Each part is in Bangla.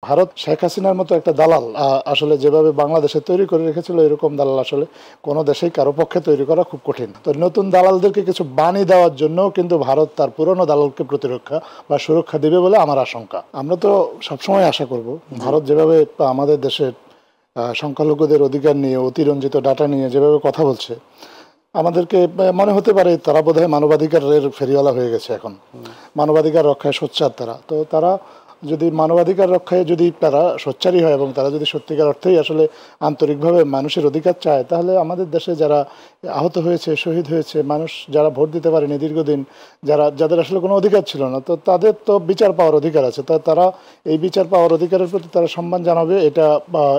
ভারত শেখ হাসিনার মতো একটা দালাল আসলে যেভাবে বাংলাদেশে তৈরি করে রেখেছিল এরকম দালাল আসলে কোনো দেশেই কারো পক্ষে তৈরি করা খুব কঠিন। তো নতুন দালালদেরকে কিছু বাণী দেওয়ার জন্য কিন্তু ভারত তার পুরনো দালালকে প্রতিরক্ষা বা সুরক্ষা দেবে বলে আমার আশঙ্কা। আমরা তো সবসময় আশা করব ভারত যেভাবে আমাদের দেশের সংখ্যালঘুদের অধিকার নিয়ে অতিরঞ্জিত ডাটা নিয়ে যেভাবে কথা বলছে, আমাদেরকে মনে হতে পারে তারা বোধহয় মানবাধিকারের ফেরিওয়ালা হয়ে গেছে। এখন মানবাধিকার রক্ষায় সোচ্চার তারা, তো তারা যদি মানবাধিকার রক্ষায় যদি তারা সোচ্চারই হয় এবং তারা যদি সত্যিকার অর্থেই আসলে আন্তরিকভাবে মানুষের অধিকার চায়, তাহলে আমাদের দেশে যারা আহত হয়েছে, শহীদ হয়েছে, মানুষ যারা ভোট দিতে পারেনি দীর্ঘদিন, যাদের আসলে কোনো অধিকার ছিল না, তো তাদের তো বিচার পাওয়ার অধিকার আছে। তারা এই বিচার পাওয়ার অধিকারের প্রতি তারা সম্মান জানাবে,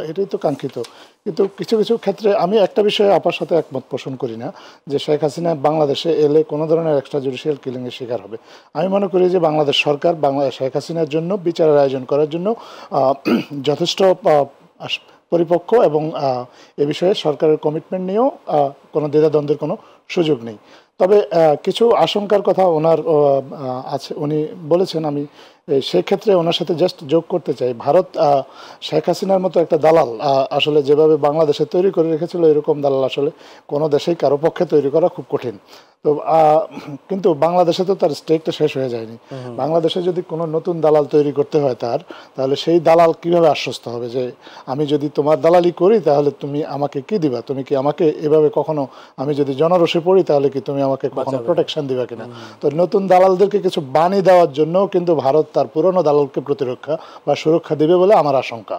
এটাই তো কাঙ্ক্ষিত। কিন্তু কিছু কিছু ক্ষেত্রে আমি একটা বিষয়ে আপার সাথে একমত পোষণ করি না, যে শেখ হাসিনা বাংলাদেশে এলে কোনো ধরনের এক্সট্রা জুডিশিয়াল কিলিংয়ের শিকার হবে। আমি মনে করি যে বাংলাদেশ সরকার শেখ হাসিনার জন্য বিচারের আয়োজন করার জন্য যথেষ্ট পরিপক্ক এবং এ বিষয়ে সরকারের কমিটমেন্ট নিয়েও কোনো দ্বিধাদ্বন্দ্বের কোনো সুযোগ নেই। তবে কিছু আশঙ্কার কথা ওনার আছে, উনি বলেছেন। আমি সেক্ষেত্রে ওনার সাথে জাস্ট যোগ করতে চাই, ভারত শেখ হাসিনার মতো একটা দালাল আসলে যেভাবে বাংলাদেশে তৈরি করে রেখেছিল এরকম দালাল আসলে কোনো দেশেই কারো পক্ষে তৈরি করা খুব কঠিন। তো কিন্তু বাংলাদেশে তো তার স্টেকটা শেষ হয়ে যায়নি। বাংলাদেশে যদি কোনো নতুন দালাল তৈরি করতে হয় তাহলে সেই দালাল কিভাবে আশ্বস্ত হবে যে আমি যদি তোমার দালালি করি তাহলে তুমি আমাকে কি দিবা, তুমি কি আমাকে এভাবে কখনো, আমি যদি জনরোষে পড়ি তাহলে কি তুমি আমাকে কখনো প্রোটেকশন দিবা কিনা। তো নতুন দালালদেরকে কিছু বাণী দেওয়ার জন্য কিন্তু ভারত তার পুরনো দালালকে প্রতিরক্ষা বা সুরক্ষা দেবে বলে আমার আশঙ্কা।